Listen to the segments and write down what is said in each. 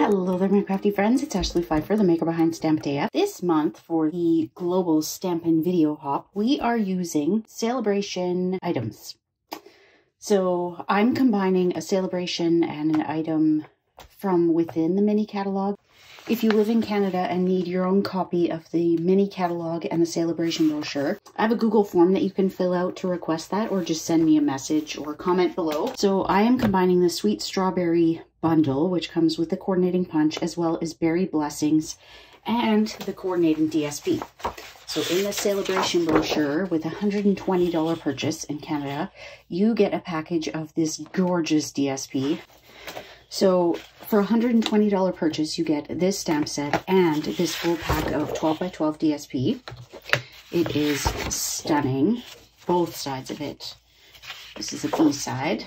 Hello there, my crafty friends. It's Ashley Pfeiffer, the maker behind Stampin' Up. This month, for the global Stampin' video hop, we are using Sale-a-bration items. So I'm combining a Sale-a-bration and an item from within the Mini Catalogue. If you live in Canada and need your own copy of the Mini Catalogue and the Sale-a-bration brochure, I have a Google form that you can fill out to request that, or just send me a message or comment below. So I am combining the Sweet Strawberry bundle, which comes with the coordinating punch, as well as Berry Blessings and the coordinating DSP. So in the Sale-a-bration brochure, with a $120 purchase in Canada, you get a package of this gorgeous DSP. So for a $120 purchase, you get this stamp set and this full pack of 12 by 12 DSP. It is stunning, both sides of it. This is a B side.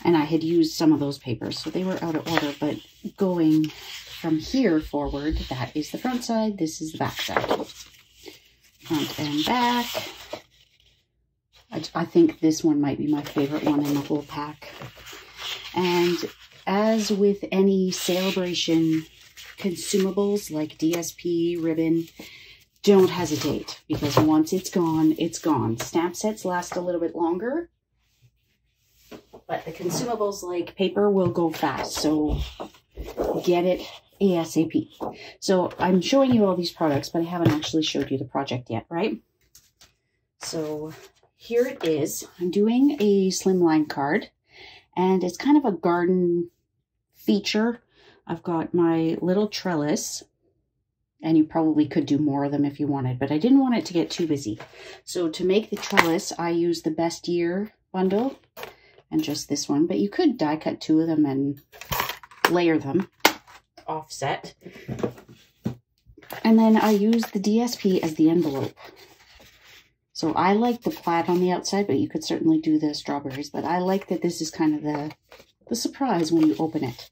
And I had used some of those papers, so they were out of order, but going from here forward, that is the front side, this is the back side. Front and back. I think this one might be my favorite one in the whole pack. And as with any Sale-a-bration consumables like DSP, ribbon, don't hesitate, because once it's gone, it's gone. Stamp sets last a little bit longer, but the consumables like paper will go fast, so get it ASAP. So I'm showing you all these products, but I haven't actually showed you the project yet, right? So here it is. I'm doing a slimline card, and it's kind of a garden feature. I've got my little trellis, and you probably could do more of them if you wanted, but I didn't want it to get too busy. So to make the trellis, I used the Best Year bundle and just this one, but you could die cut two of them and layer them offset. And then I used the DSP as the envelope. So I like the plaid on the outside, but you could certainly do the strawberries. But I like that this is kind of the surprise when you open it.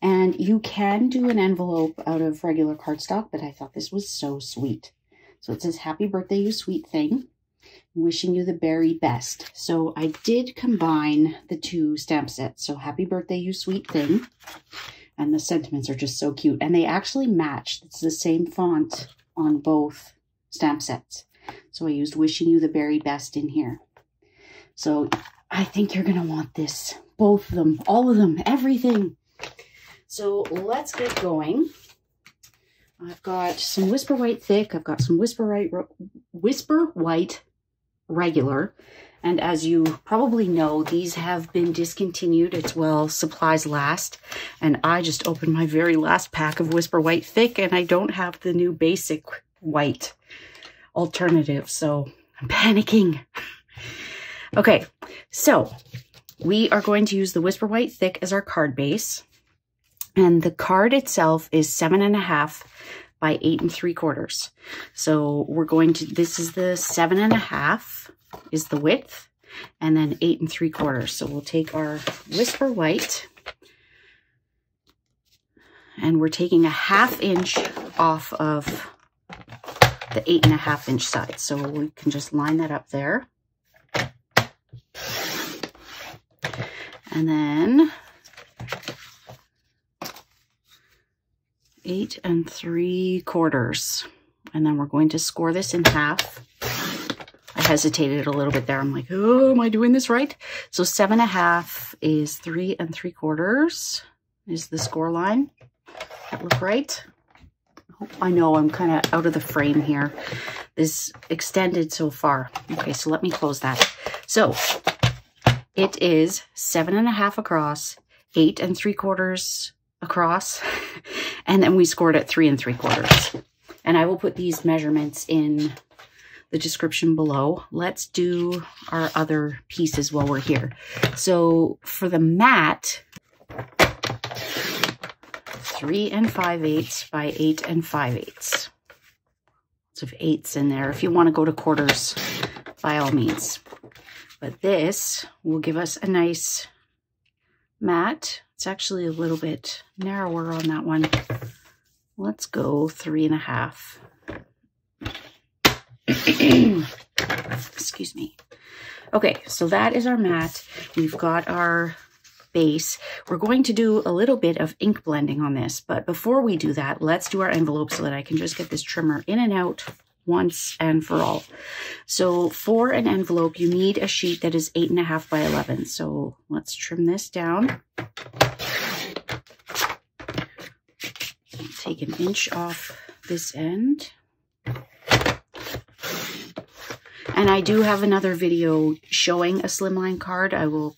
And you can do an envelope out of regular cardstock, but I thought this was so sweet. So it says, "Happy birthday, you sweet thing. Wishing you the very best." So I did combine the two stamp sets. So "Happy birthday, you sweet thing." And the sentiments are just so cute. And they actually match. It's the same font on both stamp sets. So I used "Wishing you the very best" in here. So I think you're going to want this. Both of them, all of them, everything. So let's get going. I've got some Whisper White Thick. I've got some Whisper White Regular. And as you probably know, these have been discontinued. It's while supplies last. And I just opened my very last pack of Whisper White Thick, and I don't have the new basic white alternative, so I'm panicking. Okay, so we are going to use the Whisper White Thick as our card base, and the card itself is 7.5 by 8 3/4. So we're going to, this is the 7.5 is the width, and then 8 3/4. So we'll take our Whisper White, and we're taking a 1/2 inch off of the 8.5 inch side. So we can just line that up there. And then 8 3/4. And then we're going to score this in half. I hesitated a little bit there. I'm like, oh, am I doing this right? So 7.5 is 3 3/4 is the score line. That look right? I know I'm kind of out of the frame here. This extended so far. Okay, so let me close that. So it is 7.5 across, 8 3/4 across, and then we scored at 3 3/4. And I will put these measurements in the description below. Let's do our other pieces while we're here. So for the mat, 3 5/8 by 8 5/8. Lots of 8s in there. If you want to go to quarters, by all means. But this will give us a nice mat. It's actually a little bit narrower on that one. Let's go 3.5. Excuse me. Okay, so that is our mat. We've got our base, we're going to do a little bit of ink blending on this. But before we do that, let's do our envelope so that I can just get this trimmer in and out once and for all. So for an envelope, you need a sheet that is 8.5 by 11. So let's trim this down. Take an inch off this end. And I do have another video showing a slimline card. I will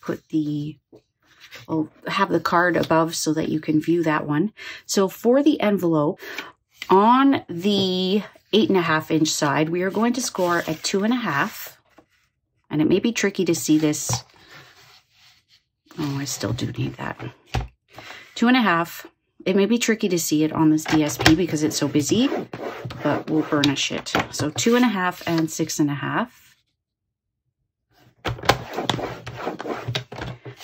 I'll have the card above so that you can view that one. So for the envelope, on the 8.5 inch side, we are going to score at 2.5. And it may be tricky to see this. Oh, I still do need that. 2.5. It may be tricky to see it on this DSP because it's so busy, but we'll burnish it. So 2.5 and 6.5.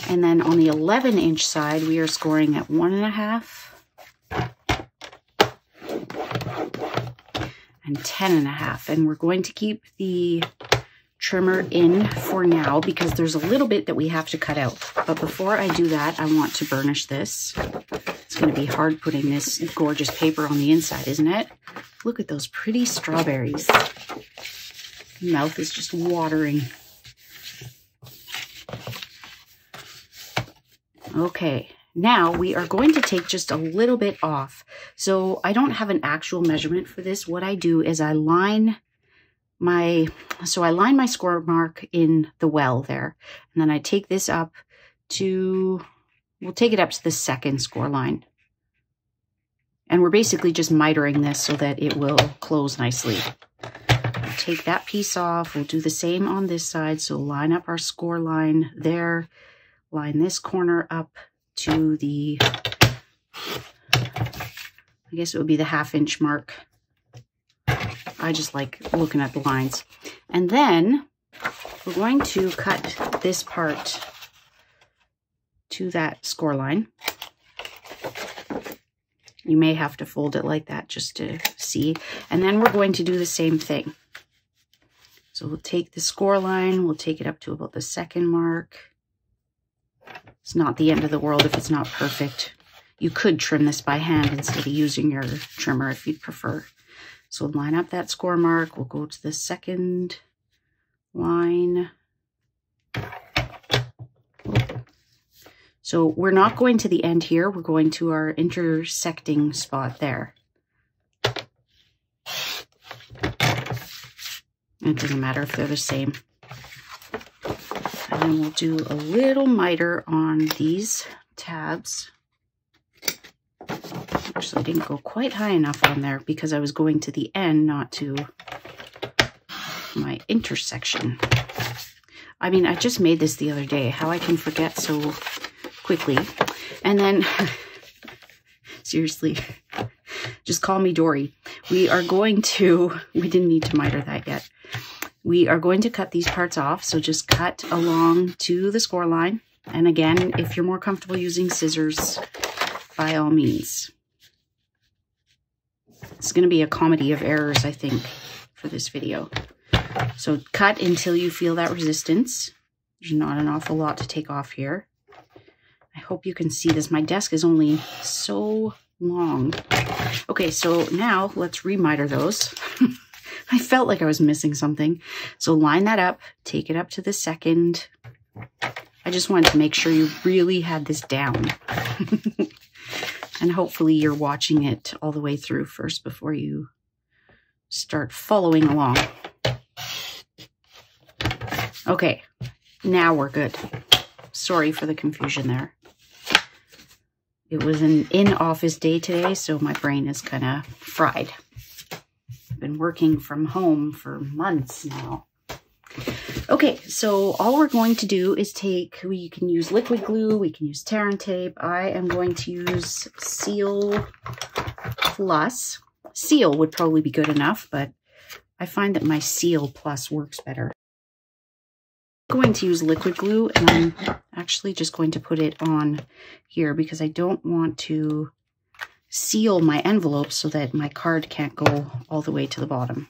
And then on the 11 inch side, we are scoring at 1.5 and 10.5. And we're going to keep the trimmer in for now because there's a little bit that we have to cut out. But before I do that, I want to burnish this. It's going to be hard putting this gorgeous paper on the inside, isn't it? Look at those pretty strawberries. My mouth is just watering. Okay, now we are going to take just a little bit off. So I don't have an actual measurement for this. What I do is I line my score mark in the well there. And then I take this up to, we'll take it up to the second score line. And we're basically just mitering this so that it will close nicely. We'll take that piece off. We'll do the same on this side. So line up our score line there. Line this corner up to the, I guess it would be the 1/2 inch mark. I just like looking at the lines. And then we're going to cut this part to that score line. You may have to fold it like that just to see. And then we're going to do the same thing. So we'll take the score line, we'll take it up to about the 2nd mark. It's not the end of the world if it's not perfect. You could trim this by hand instead of using your trimmer if you'd prefer. So line up that score mark. We'll go to the 2nd line. So we're not going to the end here. We're going to our intersecting spot there. It doesn't matter if they're the same. And then we'll do a little miter on these tabs. Actually, I didn't go quite high enough on there because I was going to the end, not to my intersection. I mean, I just made this the other day. How I can forget so quickly. And then, seriously, just call me Dory. We didn't need to miter that yet. We are going to cut these parts off, so just cut along to the score line. And again, if you're more comfortable using scissors, by all means. It's going to be a comedy of errors, I think, for this video. So cut until you feel that resistance. There's not an awful lot to take off here. I hope you can see this. My desk is only so long. Okay, so now let's remiter those. I felt like I was missing something. So line that up, take it up to the 2nd. I just wanted to make sure you really had this down. And hopefully you're watching it all the way through first before you start following along. Okay, now we're good. Sorry for the confusion there. It was an in-office day today, so my brain is kind of fried. Been working from home for months now. Okay, so all we're going to do is we can use liquid glue, we can use tear and tape. I am going to use Seal Plus. Seal would probably be good enough, but I find that my Seal Plus works better. I'm going to use liquid glue, and I'm actually just going to put it on here because I don't want to seal my envelope so that my card can't go all the way to the bottom.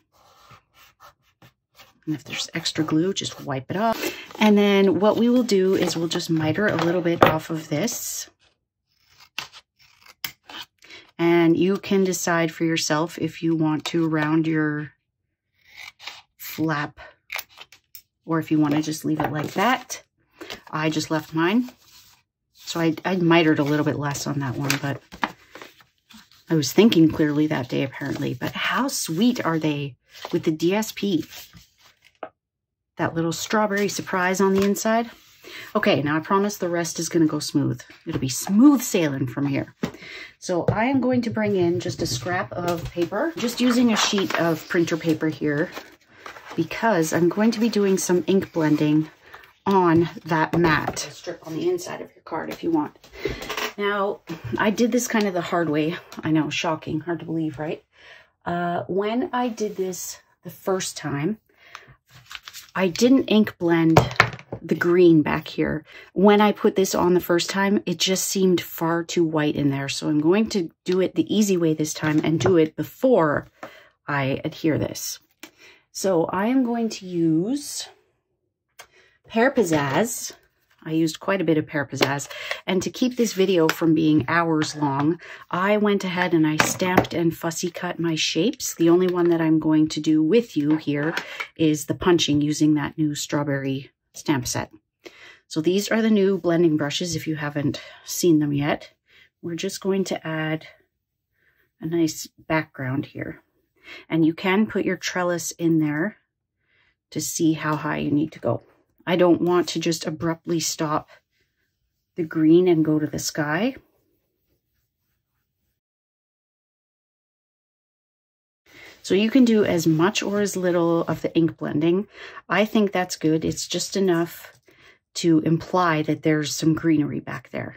And if there's extra glue, just wipe it off. And then what we will do is we'll just miter a little bit off of this. And you can decide for yourself if you want to round your flap or if you want to just leave it like that. I just left mine. So I mitered a little bit less on that one, but I was thinking clearly that day apparently. But how sweet are they with the DSP? That little strawberry surprise on the inside. Okay, now I promise the rest is going to go smooth. It'll be smooth sailing from here. So I am going to bring in just a scrap of paper, just using a sheet of printer paper here, because I'm going to be doing some ink blending on that mat. Strip on the inside of your card if you want. Now, I did this kind of the hard way. I know, shocking, hard to believe, right? When I did this the first time, I didn't ink blend the green back here. When I put this on the first time, it just seemed far too white in there. So I'm going to do it the easy way this time and do it before I adhere this. So I am going to use Pear Pizzazz. I used quite a bit of Pear Pizzazz. And to keep this video from being hours long, I went ahead and I stamped and fussy cut my shapes. The only one that I'm going to do with you here is the punching using that new strawberry stamp set. So these are the new blending brushes if you haven't seen them yet. We're just going to add a nice background here. And you can put your trellis in there to see how high you need to go. I don't want to just abruptly stop the green and go to the sky. So you can do as much or as little of the ink blending. I think that's good. It's just enough to imply that there's some greenery back there.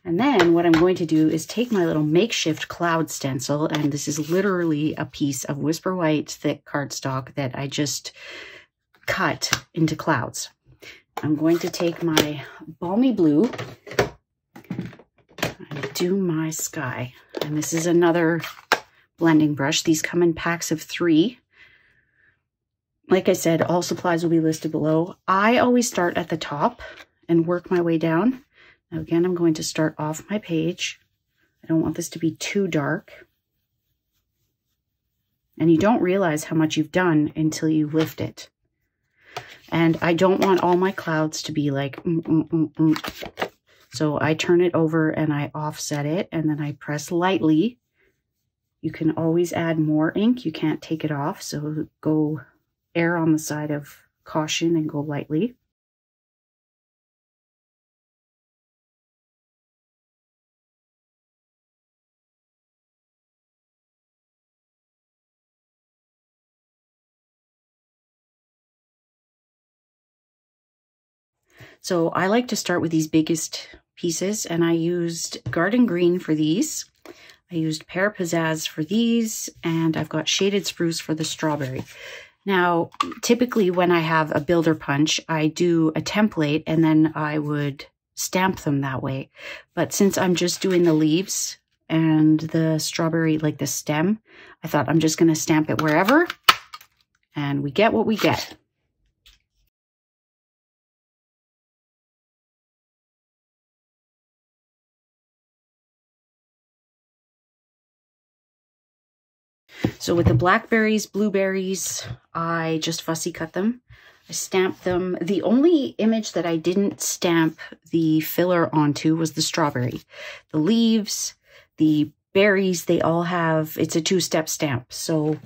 And then what I'm going to do is take my little makeshift cloud stencil, and this is literally a piece of Whisper White thick cardstock that I just cut into clouds. I'm going to take my balmy blue and do my sky. And this is another blending brush. These come in packs of 3. Like I said, all supplies will be listed below. I always start at the top and work my way down. Now again, I'm going to start off my page. I don't want this to be too dark. And you don't realize how much you've done until you lift it. And I don't want all my clouds to be like, So I turn it over and I offset it, and then I press lightly. You can always add more ink. You can't take it off, so go err on the side of caution and go lightly. So I like to start with these biggest pieces, and I used Garden Green for these. I used Pear Pizzazz for these, and I've got Shaded Spruce for the strawberry. Now, typically when I have a builder punch, I do a template and then I would stamp them that way. But since I'm just doing the leaves and the strawberry, like the stem, I thought I'm just going to stamp it wherever, and we get what we get. So with the blackberries, blueberries, I just fussy cut them. I stamped them. The only image that I didn't stamp the filler onto was the strawberry. The leaves, the berries, they all have, it's a 2-step stamp. So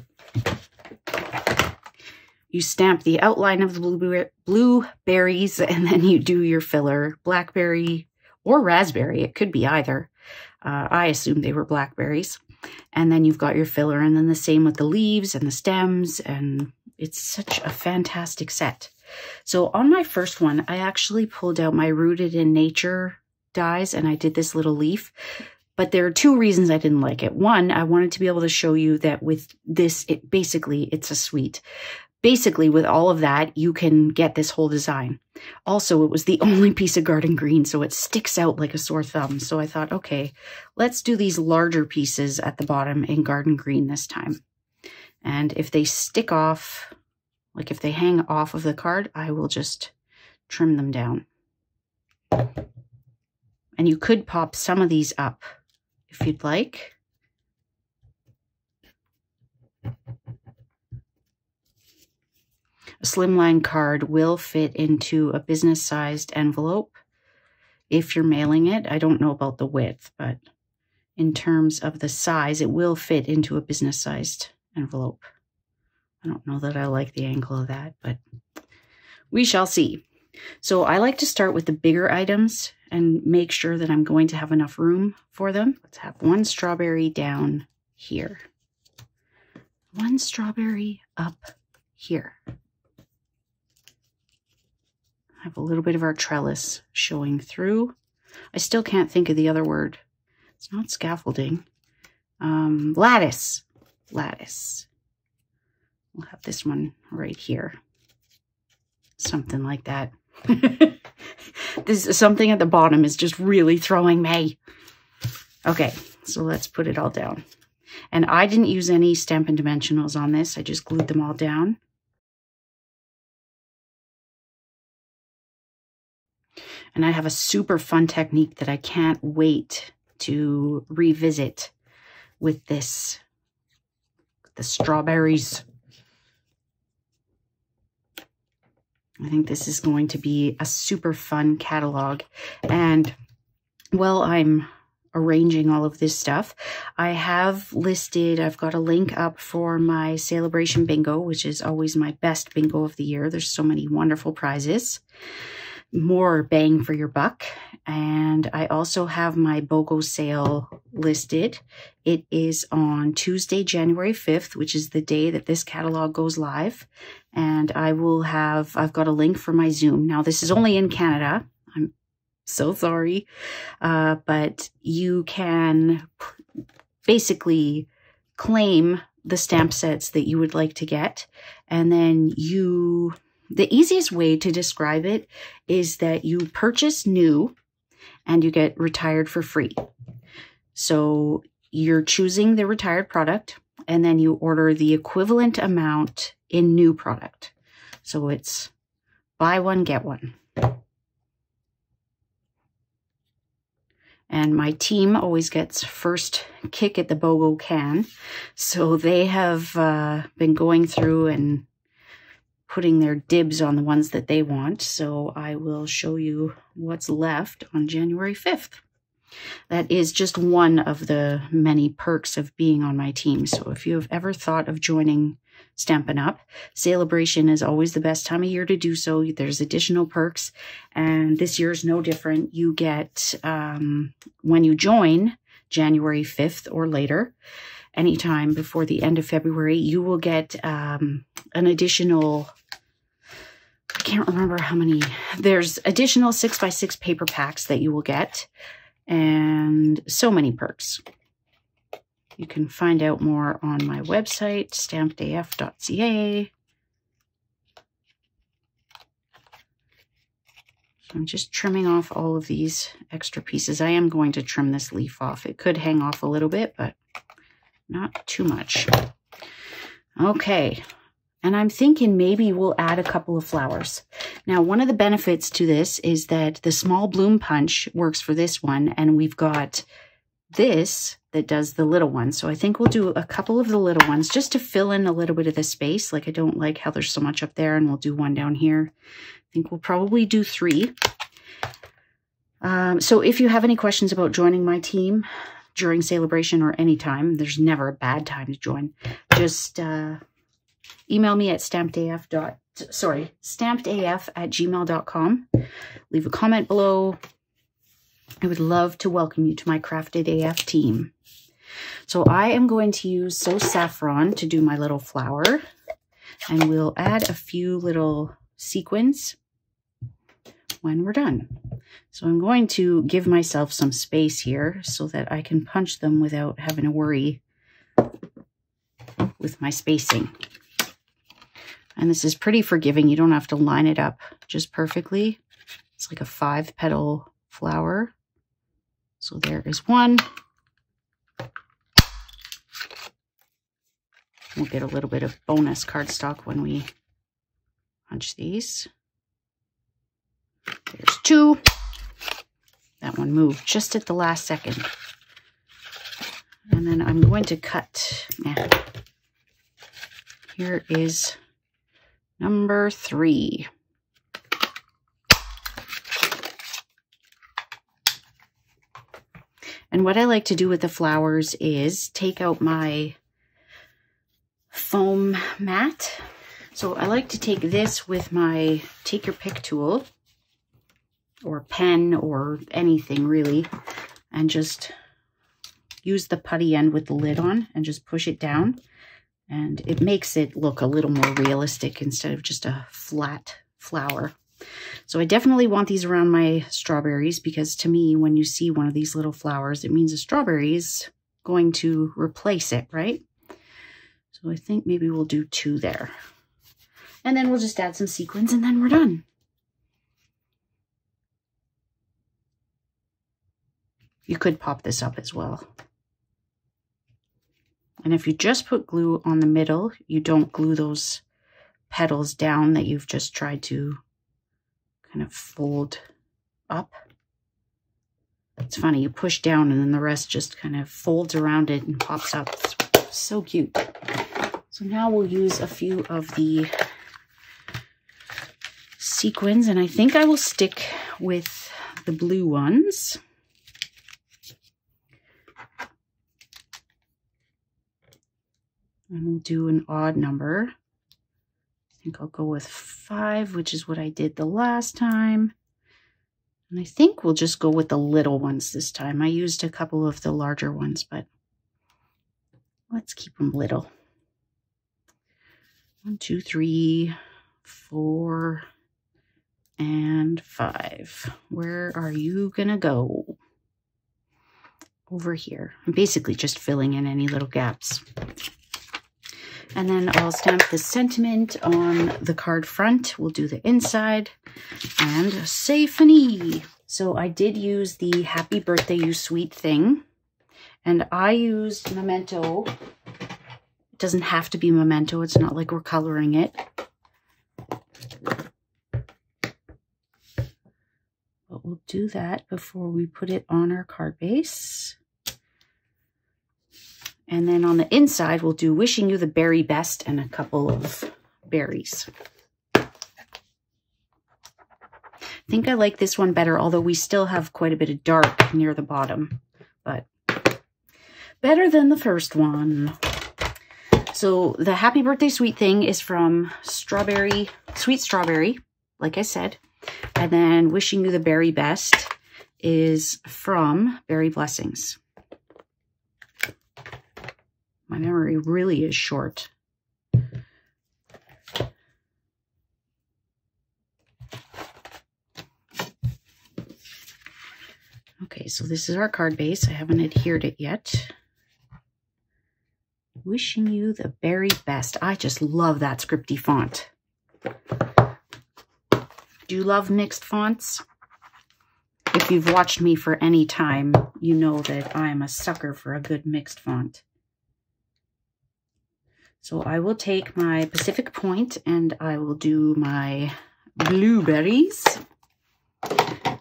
you stamp the outline of the blueberries and then you do your filler. Blackberry or raspberry, it could be either. I assumed they were blackberries. And then you've got your filler, and then the same with the leaves and the stems, and it's such a fantastic set. So on my first one, I actually pulled out my Rooted in Nature dies, and I did this little leaf. But there are 2 reasons I didn't like it. One, I wanted to be able to show you that with this, it's a suite. Basically, with all of that, you can get this whole design. Also, it was the only piece of Garden Green, so it sticks out like a sore thumb. So I thought, okay, let's do these larger pieces at the bottom in Garden Green this time. And if they stick off, Like if they hang off of the card, I will just trim them down. And you could pop some of these up if you'd like. A slimline card will fit into a business-sized envelope if you're mailing it. I don't know about the width, but in terms of the size, it will fit into a business-sized envelope. I don't know that I like the angle of that, but we shall see. So I like to start with the bigger items and make sure that I'm going to have enough room for them. Let's have one strawberry down here. One strawberry up here. Have a little bit of our trellis showing through. I still can't think of the other word. It's not scaffolding. Lattice. Lattice. We'll have this one right here. Something like that. This is something at the bottom is just really throwing me. Okay, so let's put it all down. And I didn't use any Stampin' Dimensionals on this. I just glued them all down. And I have a super fun technique that I can't wait to revisit with this, the strawberries. I think this is going to be a super fun catalog. And while I'm arranging all of this stuff, I have listed, I've got a link up for my Sale-a-bration bingo, which is always my best bingo of the year. There's so many wonderful prizes. More bang for your buck. And I also have my BOGO sale listed. It is on Tuesday, January 5th, which is the day that this catalog goes live. And I've got a link for my Zoom. Now, this is only in Canada. I'm so sorry. But you can basically claim the stamp sets that you would like to get. And then the easiest way to describe it is that you purchase new and you get retired for free. So you're choosing the retired product and then you order the equivalent amount in new product. So it's buy one, get one. And my team always gets first kick at the BOGO can. So they have been going through and putting their dibs on the ones that they want. So I will show you what's left on January 5th. That is just one of the many perks of being on my team. So if you have ever thought of joining Stampin' Up, Sale-a-bration is always the best time of year to do so. There's additional perks, and this year is no different. You get, when you join January 5th or later, anytime before the end of February, you will get an additional, I can't remember how many, there's additional 6x6 paper packs that you will get, and so many perks. You can find out more on my website, stampedaf.ca. So I'm just trimming off all of these extra pieces. I am going to trim this leaf off. It could hang off a little bit, but not too much. Okay. And I'm thinking maybe we'll add a couple of flowers. Now, one of the benefits to this is that the small bloom punch works for this one, and we've got this that does the little one. So I think we'll do a couple of the little ones just to fill in a little bit of the space. Like, I don't like how there's so much up there, and we'll do one down here. I think we'll probably do 3. So if you have any questions about joining my team during Sale-a-bration or any time, there's never a bad time to join. Just email me at stampedaf@gmail.com. Leave a comment below. I would love to welcome you to my Crafted AF team. So I am going to use So Saffron to do my little flower, and we'll add a few little sequins when we're done. So I'm going to give myself some space here so that I can punch them without having to worry with my spacing. And this is pretty forgiving. You don't have to line it up just perfectly. It's like a 5-petal flower. So there is one. We'll get a little bit of bonus cardstock when we Punch these. There's 2. That one moved just at the last second. And then I'm going to cut. Here is number 3. And what I like to do with the flowers is take out my foam mat. So I like to take this with my take your pick tool or pen or anything really, and just use the putty end with the lid on and just push it down. And it makes it look a little more realistic instead of just a flat flower. So I definitely want these around my strawberries, because to me, when you see one of these little flowers, it means a strawberry is going to replace it, right? So I think maybe we'll do 2 there. And then we'll just add some sequins and then we're done. You could pop this up as well. And if you just put glue on the middle, you don't glue those petals down that you've just tried to kind of fold up. It's funny, you push down and then the rest just kind of folds around it and pops up. It's so cute. So now we'll use a few of the sequins, and I think I will stick with the blue ones. And we'll do an odd number. I think I'll go with 5, which is what I did the last time. And I think we'll just go with the little ones this time. I used a couple of the larger ones, but let's keep them little. 1, 2, 3, 4, and 5. Where are you gonna go? Over here. I'm basically just filling in any little gaps. And then I'll stamp the sentiment on the card front. We'll do the inside and say fini. So I did use the happy birthday you sweet thing, and I used Memento. It doesn't have to be Memento. It's not like we're coloring it. But we'll do that before we put it on our card base. And then on the inside, we'll do wishing you the berry best and a couple of berries. I think I like this one better, although we still have quite a bit of dark near the bottom, but better than the first one. So the happy birthday sweet thing is from Sweet Strawberry, like I said. And then wishing you the berry best is from Berry Blessings. My memory really is short. Okay, so this is our card base. I haven't adhered it yet. Wishing you the very best. I just love that scripty font. Do you love mixed fonts? If you've watched me for any time, you know that I'm a sucker for a good mixed font. So I will take my Pacific Point and I will do my blueberries. I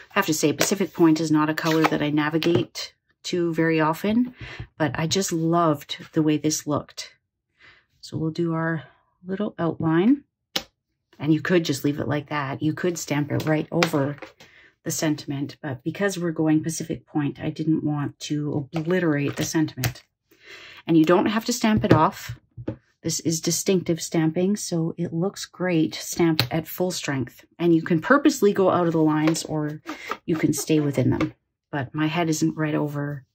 have to say, Pacific Point is not a color that I navigate to very often, but I just loved the way this looked. So we'll do our little outline, and you could just leave it like that. You could stamp it right over the sentiment, but because we're going Pacific Point, I didn't want to obliterate the sentiment. And you don't have to stamp it off. This is distinctive stamping, so it looks great stamped at full strength. And you can purposely go out of the lines or you can stay within them. But my head isn't right over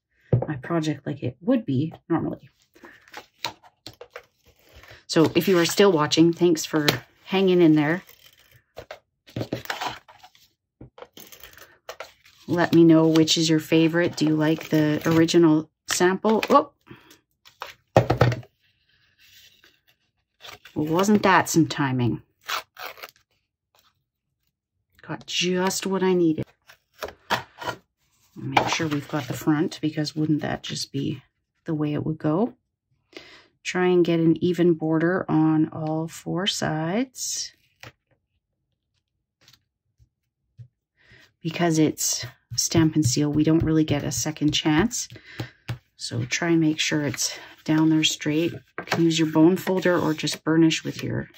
my project like it would be normally. So if you are still watching, thanks for hanging in there. Let me know which is your favorite. Do you like the original sample? Oh! Well, wasn't that some timing? Got just what I needed. Make sure we've got the front, because wouldn't that just be the way it would go? Try and get an even border on all 4 sides. Because it's Stampin' Seal, we don't really get a second chance. So try and make sure it's down there straight. You can use your bone folder or just burnish with your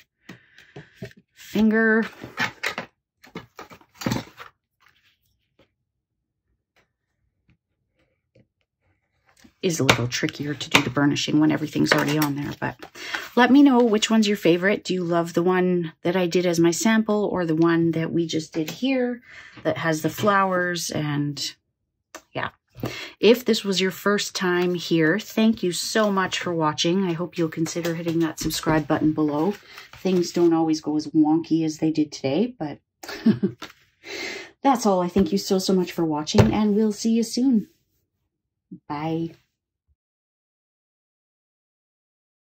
finger. Is a little trickier to do the burnishing when everything's already on there, but let me know which one's your favorite. Do you love the one that I did as my sample or the one that we just did here that has the flowers? And yeah, if this was your first time here, thank you so much for watching. I hope you'll consider hitting that subscribe button below. Things don't always go as wonky as they did today, but that's all. I thank you so much for watching, and we'll see you soon. Bye.